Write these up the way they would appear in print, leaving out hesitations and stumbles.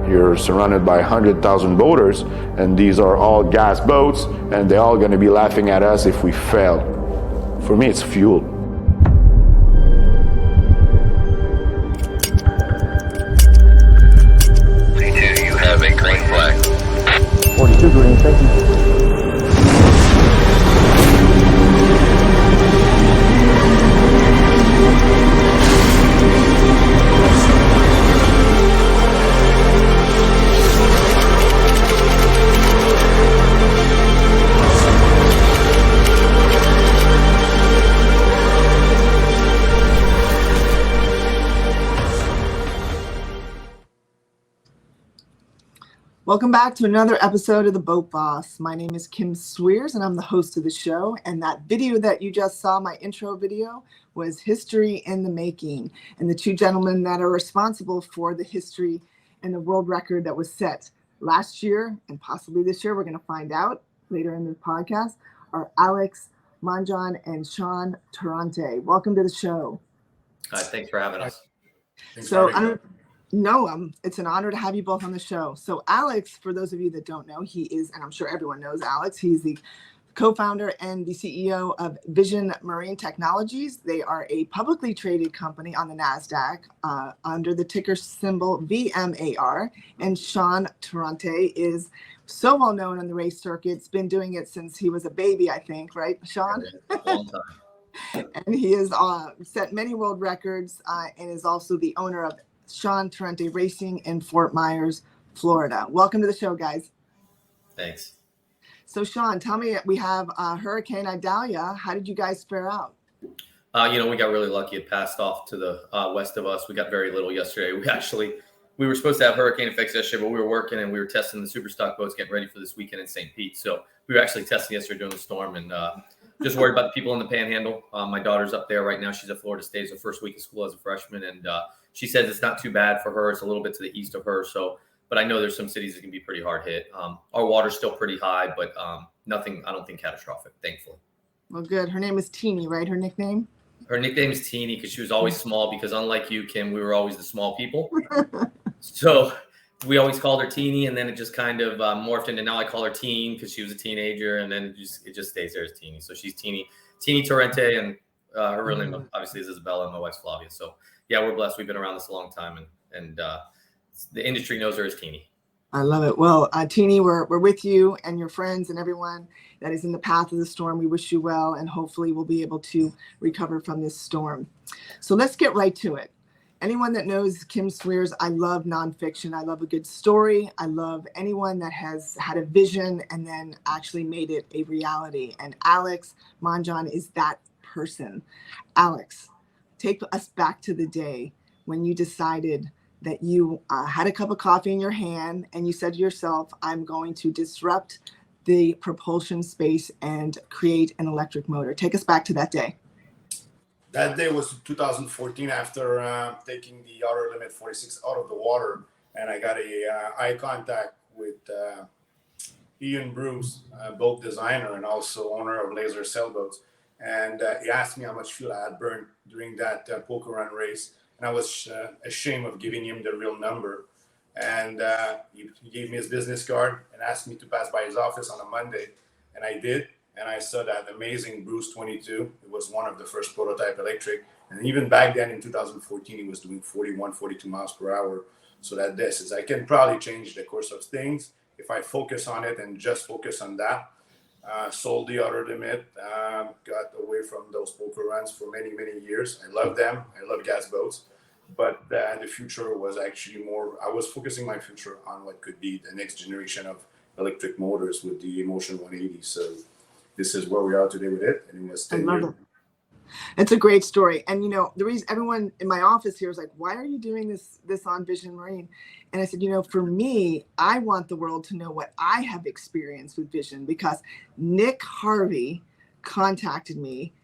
You're surrounded by 100,000 boaters, and these are all gas boats, and they're all going to be laughing at us if we fail. For me, it's fuel. C2, you have a green flag. 42 green, thank you. Welcome back to another episode of The Boat Boss. My name is Kim Sweers, and I'm the host of the show. And that video that you just saw, my intro video, was History in the Making. And the two gentlemen that are responsible for the history and the world record that was set last year and possibly this year, we're going to find out later in the podcast, are Alex Mongone and Shaun Torrente. Welcome to the show. Thanks for having us. It's an honor to have you both on the show. So Alex, for those of you that don't know, he is, and I'm sure everyone knows Alex, he's the co-founder and the CEO of Vision Marine Technologies. They are a publicly traded company on the NASDAQ under the ticker symbol VMAR. And Shaun Torrente is so well known on the race circuit. It's been doing it since he was a baby, I think, right, Shaun? A long time. And he has set many world records and is also the owner of Shaun Torrente Racing in Fort Myers, Florida. Welcome to the show, guys. Thanks. So, Shaun, tell me, we have Hurricane Idalia. How did you guys fare out? We got really lucky. It passed off to the west of us. We got very little yesterday. We were supposed to have hurricane effects yesterday, but we were working and we were testing the super stock boats, getting ready for this weekend in St. Pete. So we were actually testing yesterday during the storm, and just worried about the people in the Panhandle. My daughter's up there right now. She's at Florida State. It's her first week of school as a freshman, and she says it's not too bad for her. It's a little bit to the east of her. But I know there's some cities that can be pretty hard hit. Our water's still pretty high, but nothing, I don't think, catastrophic, thankfully. Well, good. Her name is Teeny, right? Her nickname? Her nickname is Teeny because she was always small, because unlike you, Kim, we were always the small people. So we always called her Teeny, and then it just kind of morphed into, now I call her Teen because she was a teenager, and then it just stays there as Teeny. So she's Teeny Torrente, and her real name obviously is Isabella, and my wife's Flavia. So yeah, we're blessed. We've been around this a long time, and the industry knows her as Teeny. I love it. Well, Teeny, we're with you and your friends and everyone that is in the path of the storm. We wish you well, and hopefully we'll be able to recover from this storm. So let's get right to it. Anyone that knows Kim Sweers, I love nonfiction. I love a good story. I love anyone that has had a vision and then actually made it a reality. And Alex Mongone is that person. Alex, take us back to the day when you decided that you had a cup of coffee in your hand and you said to yourself, I'm going to disrupt the propulsion space and create an electric motor. Take us back to that day. That day was 2014 after taking the outer limit 46 out of the water, and I got a eye contact with Ian Bruce, boat designer and also owner of Laser Sailboats. And he asked me how much fuel I had burned during that poker run race. And I was ashamed of giving him the real number. And he gave me his business card and asked me to pass by his office on a Monday. And I did. And I saw that amazing Bruce 22. It was one of the first prototype electric. And even back then in 2014, he was doing 41, 42 miles per hour. So that this is, I can probably change the course of things if I focus on it and just focus on that. Sold the outer limit, got away from those poker runs for many, many years. I love them. I love gas boats. But the future was actually more, I was focusing my future on what could be the next generation of electric motors with the Motion 180. So this is where we are today with it, and it was 10 years. It's a great story. And you know, the reason everyone in my office here is like, why are you doing this on Vision Marine? And I said, you know, for me, I want the world to know what I have experienced with Vision, because Nick Harvey contacted me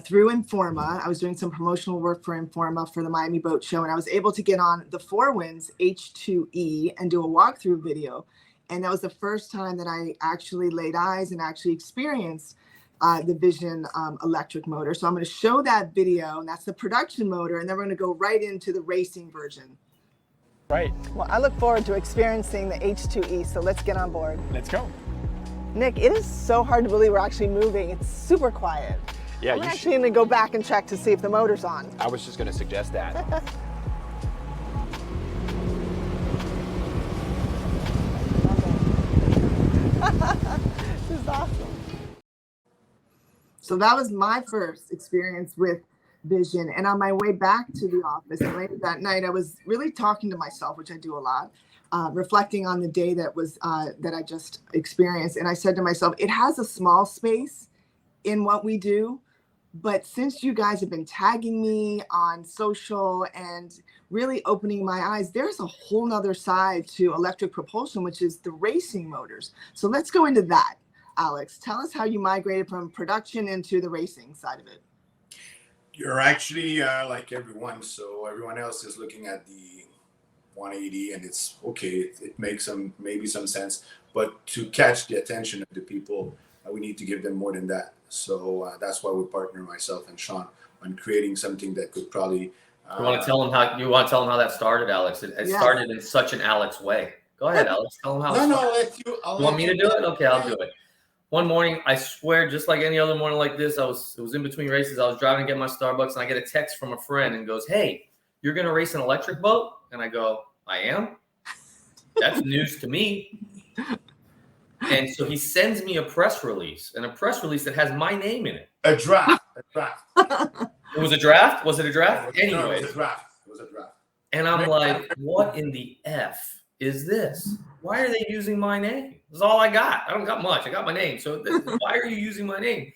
through Informa. I was doing some promotional work for Informa for the Miami Boat Show, and I was able to get on the Four Winds H2E and do a walkthrough video. And that was the first time that I actually laid eyes and actually experienced the Vision electric motor. So I'm going to show that video, and that's the production motor, and then we're going to go right into the racing version. Right. Well, I look forward to experiencing the H2E, so let's get on board. Let's go. Nick, it is so hard to believe we're actually moving. It's super quiet. Yeah, I'm actually going to go back and check to see if the motor's on. I was just going to suggest that. This is awesome. So that was my first experience with Vision. And on my way back to the office, and later that night, I was really talking to myself, which I do a lot, reflecting on the day that was that I just experienced. And I said to myself, it has a small space in what we do, but since you guys have been tagging me on social and really opening my eyes, there's a whole nother side to electric propulsion, which is the racing motors. So let's go into that. Alex, tell us how you migrated from production into the racing side of it. You're actually like everyone. So everyone else is looking at the 180, and it's okay. It makes maybe some sense, but to catch the attention of the people, we need to give them more than that. So that's why we partner, myself and Shaun, on creating something that could probably. You want to tell them how that started, Alex? It started in such an Alex way. Go ahead, Alex. Tell them how. You want me to do it? Okay, I'll do it. One morning, I swear, just like any other morning like this, it was in between races. I was driving to get my Starbucks, and I get a text from a friend and goes, "Hey, you're going to race an electric boat?" And I go, "I am." That's news to me. And so he sends me a press release, that has my name in it. A draft. It was a draft? Was it a draft? Anyway. No, it was a draft. And I'm like, what in the F is this? Why are they using my name? That's all I got. I don't got much. I got my name. So why are you using my name?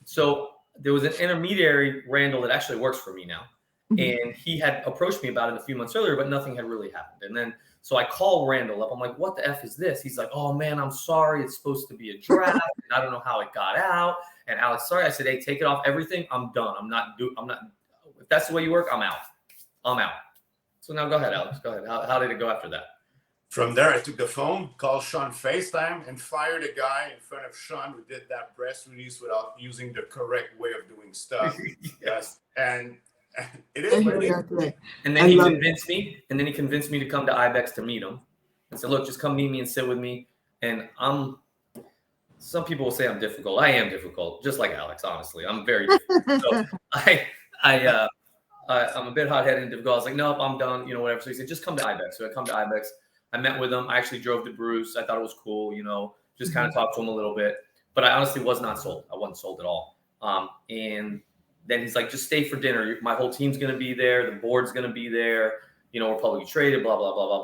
So there was an intermediary, Randall, that actually works for me now. And he had approached me about it a few months earlier, but nothing had really happened. And then, so I call Randall up. I'm like, what the F is this? He's like, oh man, I'm sorry. It's supposed to be a draft. And I don't know how it got out. And Alex, sorry. I said, hey, take it off everything. I'm done. I'm not, if that's the way you work, I'm out. So now go ahead, Alex. Go ahead. How did it go after that? From there, I took the phone, called Shaun FaceTime, and fired a guy in front of Shaun who did that press release without using the correct way of doing stuff. Yes. And it is what it is. And then he convinced me to come to Ibex to meet him. And said, look, just come meet me and sit with me. And some people will say I'm difficult. I am difficult, just like Alex, honestly. I'm very difficult. So I'm a bit hot-headed and difficult. I was like, nope, I'm done, whatever. So he said, just come to Ibex. So I come to Ibex. I met with him. I actually drove to Bruce. I thought it was cool, just kind of talked to him a little bit. But I honestly was not sold. I wasn't sold at all. And then he's like, just stay for dinner. My whole team's going to be there. The board's going to be there. We're publicly traded, blah, blah, blah, blah,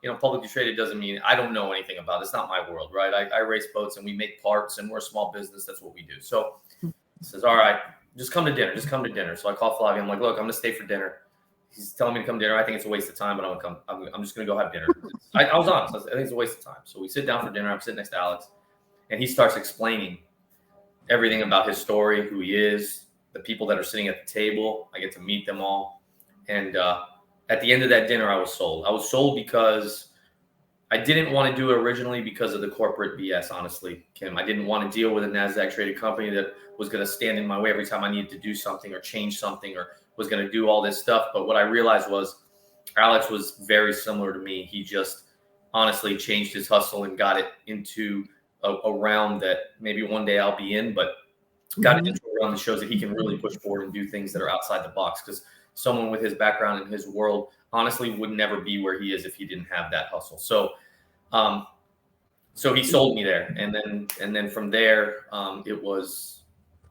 blah. Publicly traded doesn't mean I don't know anything about it. It's not my world, right? I race boats and we make parts and we're a small business. That's what we do. So he says, all right, just come to dinner. Just come to dinner. So I call Flavio. I'm like, look, I'm going to stay for dinner. He's telling me to come to dinner. I think it's a waste of time, but I'm just going to go have dinner. I was honest. I think it's a waste of time. So we sit down for dinner. I'm sitting next to Alex, and he starts explaining everything about his story, who he is, the people that are sitting at the table. I get to meet them all. And at the end of that dinner, I was sold. I was sold because I didn't want to do it originally because of the corporate BS, honestly, Kim. I didn't want to deal with a NASDAQ traded company that was going to stand in my way every time I needed to do something or change something or was going to do all this stuff. But what I realized was Alex was very similar to me. He just honestly changed his hustle and got it into a realm that maybe one day I'll be in, but got it into a realm that shows that he can really push forward and do things that are outside the box. Because someone with his background and his world honestly would never be where he is if he didn't have that hustle. So, so he sold me there. And then from there, it was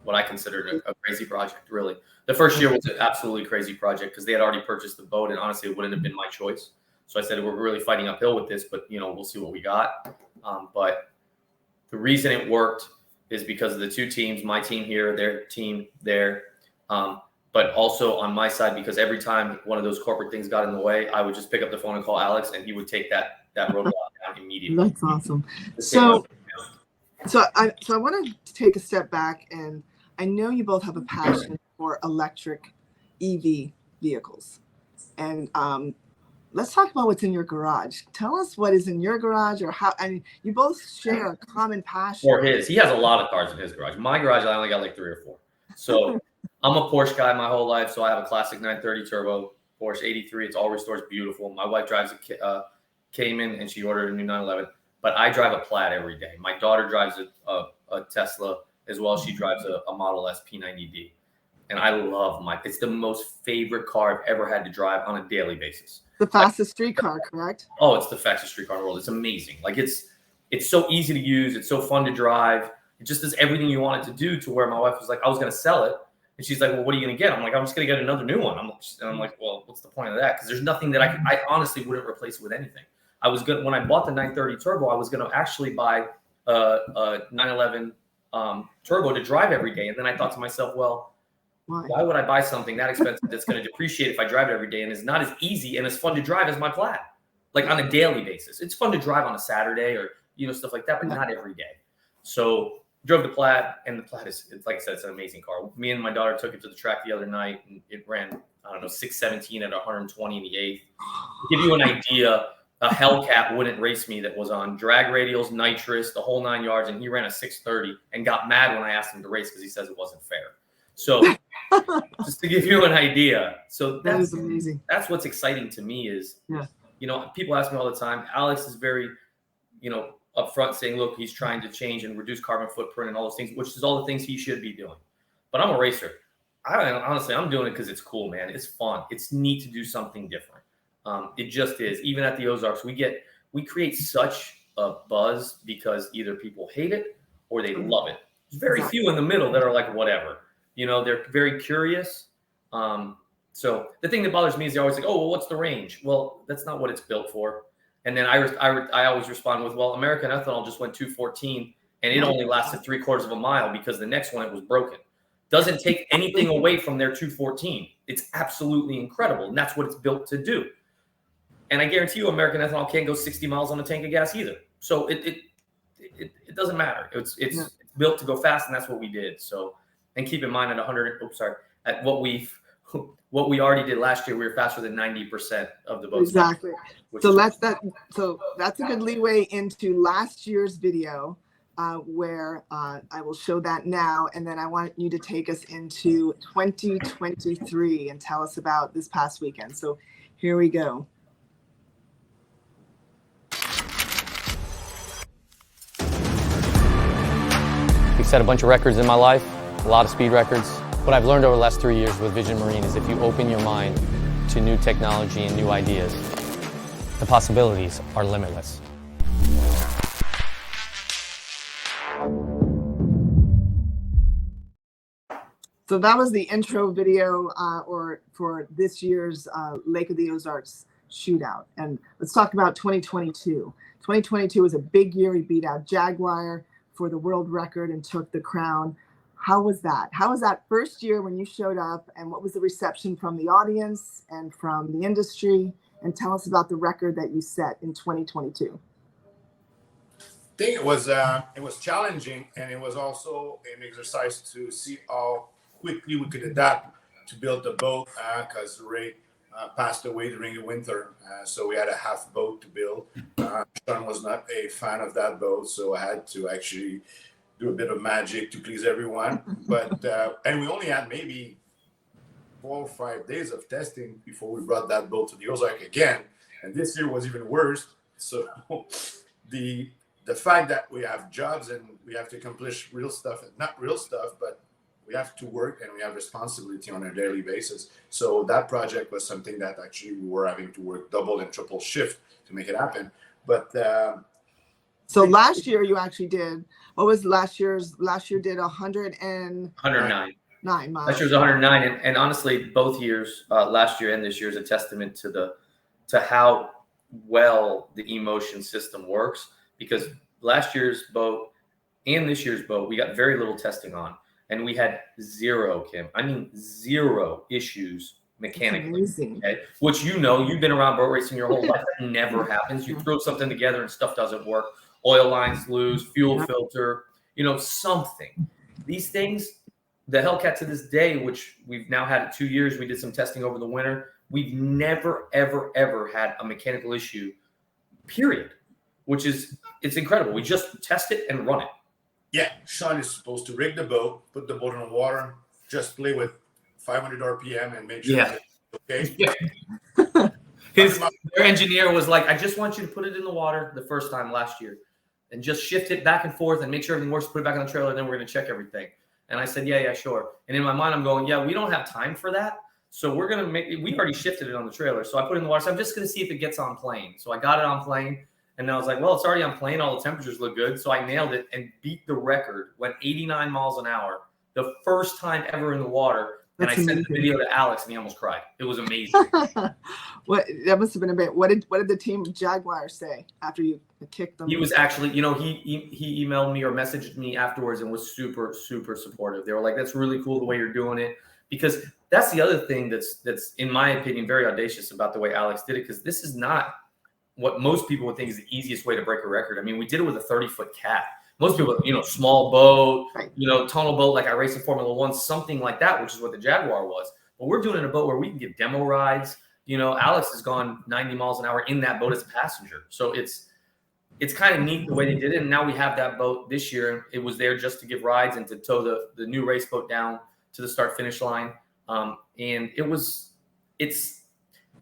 what I considered a crazy project, really. The first year was an absolutely crazy project because they had already purchased the boat, and honestly, it wouldn't have been my choice. So I said, we're really fighting uphill with this, but we'll see what we got. But the reason it worked is because of the two teams, my team here, their team there. But also on my side, because every time one of those corporate things got in the way, I would just pick up the phone and call Alex, and he would take that roadblock down immediately. That's awesome. So I want to take a step back, and I know you both have a passion for electric EV vehicles. And let's talk about what's in your garage. Tell us what is in your garage, or how. I mean, you both share a common passion. Or his. He has a lot of cars in his garage. My garage, I only got like 3 or 4. So I'm a Porsche guy my whole life. So I have a classic 930 turbo Porsche 83. It's all restored. It's beautiful. My wife drives a Cayman, and she ordered a new 911. But I drive a Plaid every day. My daughter drives a Tesla as well. She drives a Model S P90D. And I love it's the most favorite car I've ever had to drive on a daily basis. The fastest street car, correct? Oh, it's the fastest street car in the world. It's amazing. Like it's so easy to use. It's so fun to drive. It just does everything you want it to do, to where my wife was like, I was going to sell it. And she's like, well, what are you going to get? I'm like, I'm just going to get another new one. I'm like, well, what's the point of that? Because there's nothing that I honestly wouldn't replace it with anything. When I bought the 930 turbo, I was going to actually buy a 911 turbo to drive every day. And then I thought to myself, well, why would I buy something that expensive that's going to depreciate if I drive it every day and is not as easy and as fun to drive as my Plaid? Like on a daily basis. It's fun to drive on a Saturday or, stuff like that, but not every day. So drove the Plaid, and the Plaid it's like I said, it's an amazing car. Me and my daughter took it to the track the other night, and it ran, 617 at 120 in the eighth. To give you an idea, a Hellcat wouldn't race me that was on drag radials, nitrous, the whole 9 yards, and he ran a 630 and got mad when I asked him to race because he says it wasn't fair. So just to give you an idea. So that is amazing. That's what's exciting to me is, people ask me all the time, Alex is very, upfront saying, look, he's trying to change and reduce carbon footprint and all those things, which is all the things he should be doing. But I'm a racer. I'm doing it because it's cool, man. It's fun. It's neat to do something different. It just is. Even at the Ozarks, we create such a buzz because either people hate it or they love it. There's very few in the middle that are like, whatever. They're very curious. So the thing that bothers me is they're always like, oh, well, what's the range? Well, that's not what it's built for. And then I always respond with, well, American Ethanol just went 214 and it only lasted 3/4 of a mile because the next one, it was broken. Doesn't take anything away from their 214. It's absolutely incredible. And that's what it's built to do. And I guarantee you American Ethanol can't go 60 miles on a tank of gas either. So it doesn't matter. It's built to go fast, and that's what we did. So, and keep in mind at what we already did last year, we were faster than 90% of the boats. Exactly. So that's a good leeway into last year's video, where I will show that now, and then I want you to take us into 2023 and tell us about this past weekend. So here we go. We've set a bunch of records in my life, a lot of speed records. What I've learned over the last 3 years with Vision Marine is if you open your mind to new technology and new ideas, the possibilities are limitless. So that was the intro video for this year's Lake of the Ozarks shootout. And let's talk about 2022. 2022 was a big year. He beat out Jaguar for the world record and took the crown. How was that? How was that first year when you showed up, and what was the reception from the audience and from the industry? And tell us about the record that you set in 2022. I think it was challenging, and it was also an exercise to see how quickly we could adapt to build the boat, because Ray passed away during the winter, so we had a half boat to build. Shaun was not a fan of that boat, so I had to actually do a bit of magic to please everyone. But and we only had maybe 4 or 5 days of testing before we brought that boat to the Ozarks again. And this year was even worse. So the fact that we have jobs and we have to accomplish real stuff, and not real stuff, but we have to work and we have responsibility on a daily basis. So that project was something that actually we were having to work double and triple shift to make it happen. But so last year you actually did, what was last year did 109 miles. Last year's 109. And honestly, both years, last year and this year, is a testament to how well the eMotion system works. Because last year's boat and this year's boat, we got very little testing on, and we had zero, Kim. I mean, zero issues mechanically. Okay? Which, you know, you've been around boat racing your whole life. That never happens. You throw something together and stuff doesn't work. Oil lines loose, fuel filter, you know, something. These things, the Hellcat to this day, which we've now had it 2 years, we did some testing over the winter. We've never, ever, ever had a mechanical issue, period, which is, it's incredible. We just test it and run it. Yeah, Shaun is supposed to rig the boat, put the boat in the water, just play with 500 RPM and make sure it's okay. Yeah. Their engineer was like, I just want you to put it in the water the first time last year and just shift it back and forth and make sure everything works, put it back on the trailer, and then we're going to check everything. And I said, yeah, sure. And in my mind, I'm going, yeah, we don't have time for that. So we're going to we already shifted it on the trailer. So I put it in the water. So I'm just going to see if it gets on plane. So I got it on plane. And I was like, well, it's already on plane. All the temperatures look good. So I nailed it and beat the record. Went 89 miles an hour. The first time ever in the water. And I sent the video to Alex, and he almost cried. It was amazing. What, that must have been a bit. What did the team Jaguar say after you kicked them? He was actually, you know, he emailed me or messaged me afterwards and was super, super supportive. They were like, that's really cool the way you're doing it. Because that's the other thing that's in my opinion very audacious about the way Alex did it, because this is not what most people would think is the easiest way to break a record. I mean, we did it with a 30-foot cat. Most people, you know, small boat, you know, tunnel boat, like I race in Formula One, something like that, which is what the Jaguar was. But we're doing it in a boat where we can give demo rides. You know, Alex has gone 90 miles an hour in that boat as a passenger. So it's kind of neat the way they did it. And now we have that boat this year. It was there just to give rides and to tow the new race boat down to the start finish line. And it's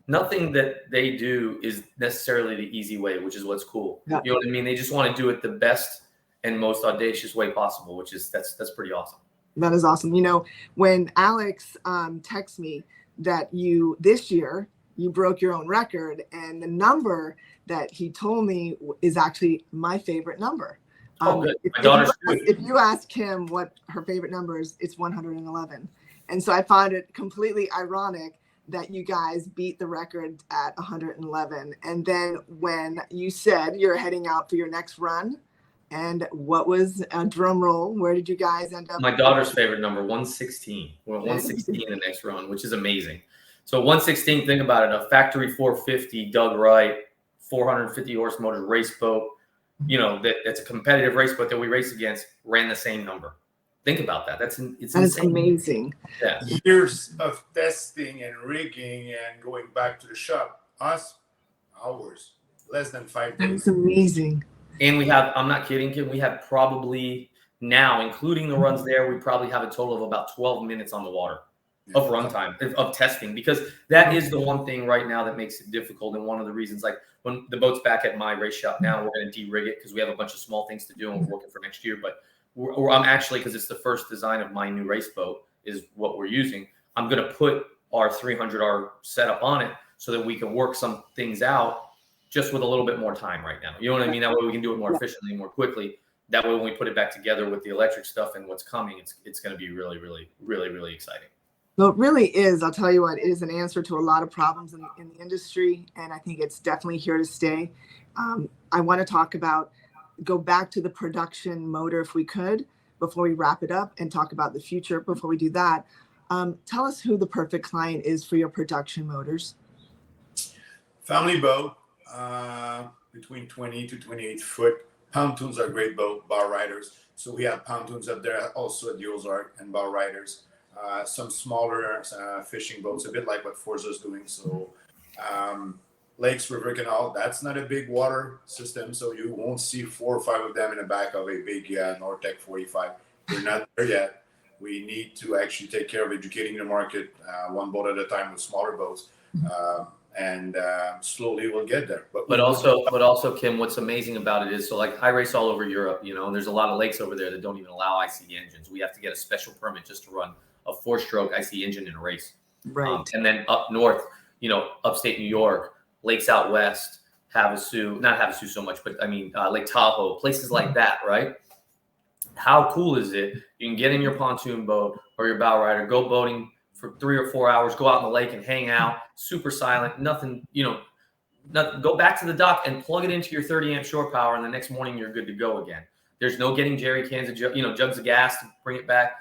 nothing that they do is necessarily the easy way, which is what's cool. Yeah. You know what I mean? They just want to do it the best and most audacious way possible, which is that's pretty awesome. That is awesome. You know, when Alex texts me that this year you broke your own record, and the number that he told me is actually my favorite number. Good. My daughter's if you ask him what her favorite number is, it's 111. And so I found it completely ironic that you guys beat the record at 111. And then when you said you're heading out for your next run, and what was a drum roll? Where did you guys end up? My daughter's favorite number, 116. We're at 116 in the next run, which is amazing. So 116, think about it, a factory 450 Doug Wright, 450 horse motor race boat, you know, that's a competitive race boat that we race against, ran the same number. Think about that. That's amazing. Yeah. Years of testing and rigging and going back to the shop. Us, hours, less than 5 days. That's amazing. And we have, I'm not kidding, Kim, we have probably now, including the runs there, we probably have a total of about 12 minutes on the water of runtime, of testing, because that is the one thing right now that makes it difficult. And one of the reasons, like when the boat's back at my race shop now, we're going to de-rig it because we have a bunch of small things to do and we're working for next year. But I'm actually, because it's the first design of my new race boat is what we're using, I'm going to put our 300R setup on it so that we can work some things out just with a little bit more time right now. You know what I mean? That way we can do it more efficiently, more quickly. That way when we put it back together with the electric stuff and what's coming, it's going to be really, really, really, really exciting. No, it really is. I'll tell you what, it is an answer to a lot of problems in the industry, and I think it's definitely here to stay. I want to go back to the production motor if we could, before we wrap it up, and talk about the future. Before we do that, tell us who the perfect client is for your production motors. Family boat, between 20 to 28 foot. Pontoons are great boat, bar riders. So we have pontoons up there also at the Ozarks and bar riders. Some smaller fishing boats, a bit like what Forza's doing. So lakes, river, canal, that's not a big water system. So you won't see 4 or 5 of them in the back of a big Nortec 45. We're not there yet. We need to actually take care of educating the market one boat at a time with smaller boats. And slowly we'll get there. But also, Kim, what's amazing about it is, so like I race all over Europe, you know, and there's a lot of lakes over there that don't even allow IC engines. We have to get a special permit just to run a 4-stroke IC engine in a race. Right. And then up north, you know, upstate New York, lakes out west, Havasu, not Havasu so much, but I mean, Lake Tahoe, places like that, right? How cool is it? You can get in your pontoon boat or your bow rider, go boating for 3 or 4 hours, go out in the lake and hang out, super silent, nothing, you know, Now, go back to the dock and plug it into your 30 amp shore power, and the next morning you're good to go again. There's no getting jerry cans of jugs of gas to bring it back.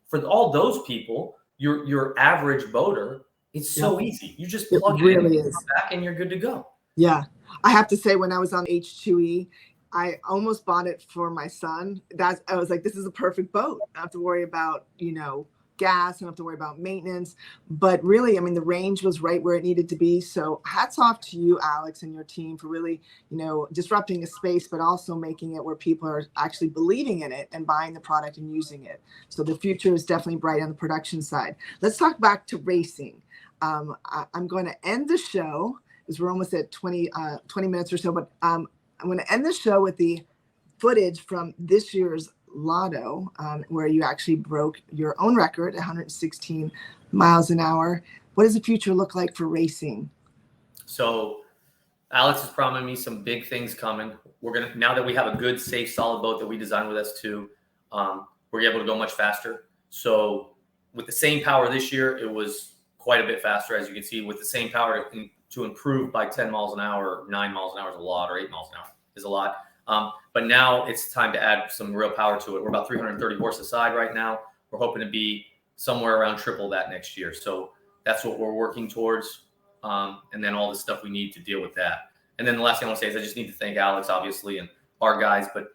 For all those people, your average boater, it's so easy. You just plug it in, back, and you're good to go. Yeah, I have to say, when I was on H2E, I almost bought it for my son. I was like, this is a perfect boat. I don't have to worry about, gas. I don't have to worry about maintenance. But really, I mean, the range was right where it needed to be. So hats off to you, Alex, and your team for really, disrupting a space, but also making it where people are actually believing in it and buying the product and using it. So the future is definitely bright on the production side. Let's talk back to racing. I'm going to end the show, because we're almost at 20 minutes or so, but I'm going to end the show with the footage from this year's Lotto, where you actually broke your own record, 116 miles an hour. What does the future look like for racing? So Alex is promising me some big things coming. Now that we have a good, safe, solid boat that we designed with S2, we're able to go much faster. So with the same power this year, it was quite a bit faster. As you can see, with the same power to improve by 10 miles an hour, 9 miles an hour is a lot, or 8 miles an hour is a lot. But now it's time to add some real power to it. We're about 330 horse aside right now. We're hoping to be somewhere around triple that next year. So that's what we're working towards. And then all the stuff we need to deal with that. And then the last thing I want to say is I just need to thank Alex, obviously, and our guys, but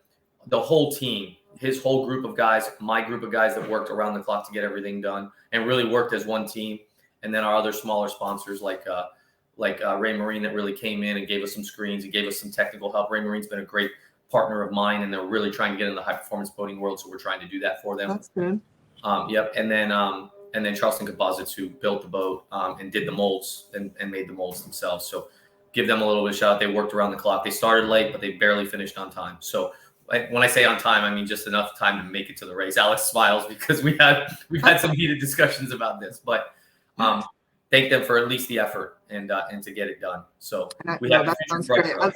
the whole team, his whole group of guys, my group of guys that worked around the clock to get everything done and really worked as one team. And then our other smaller sponsors like Ray Marine that really came in and gave us some screens and gave us some technical help. Ray Marine's been a great partner of mine, and they're really trying to get in the high performance boating world. So we're trying to do that for them. That's good. Yep. And then Charleston Composites, who built the boat and did the molds and made the molds themselves. So give them a little bit of shout out. They worked around the clock. They started late, but they barely finished on time. So when I say on time, I mean just enough time to make it to the race. Alex smiles because we've had some heated discussions about this, but thank them for at least the effort and to get it done. So we have the future bright for us.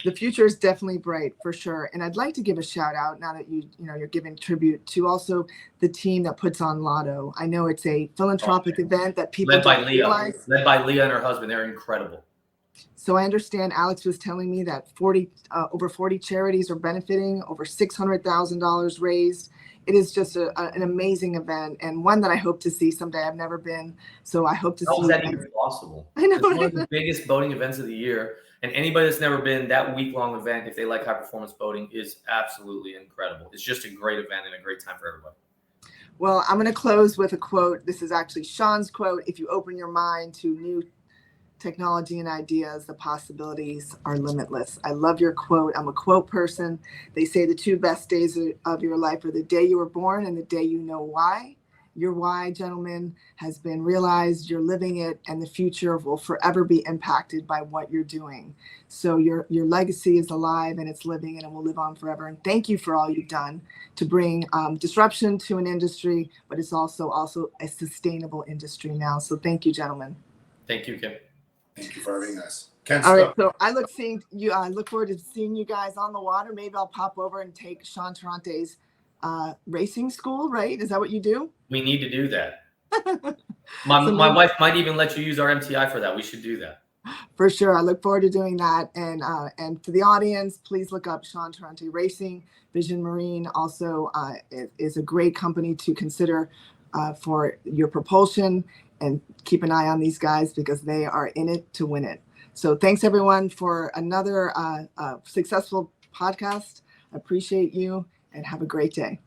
The future is definitely bright for sure. And I'd like to give a shout out now that you're giving tribute to also the team that puts on Lotto. I know it's a philanthropic event that people don't realize. Led by Leah and her husband. They're incredible. So I understand Alex was telling me that over 40 charities are benefiting, over $600,000 raised. It is just an amazing event, and one that I hope to see someday. I've never been, so I hope to see. How is that even possible? I know. It's one of the biggest boating events of the year, and anybody that's never been, that week-long event, if they like high-performance boating, is absolutely incredible. It's just a great event and a great time for everybody. Well, I'm going to close with a quote. This is actually Shaun's quote. If you open your mind to new technology and ideas, the possibilities are limitless. I love your quote. I'm a quote person. They say the two best days of your life are the day you were born and the day you know why. Your why, gentlemen, has been realized. You're living it, and the future will forever be impacted by what you're doing. So your legacy is alive, and it's living, and it will live on forever. And thank you for all you've done to bring disruption to an industry, but it's also a sustainable industry now. So thank you, gentlemen. Thank you, Kim. Thank you for having us. All right, so I look forward to seeing you guys on the water. Maybe I'll pop over and take Shaun Torrente's racing school, right? Is that what you do? We need to do that. My wife might even let you use our MTI for that. We should do that. For sure. I look forward to doing that. And to the audience, please look up Shaun Torrente Racing. Vision Marine also is a great company to consider for your propulsion, and keep an eye on these guys because they are in it to win it. So thanks everyone for another successful podcast. I appreciate you and have a great day.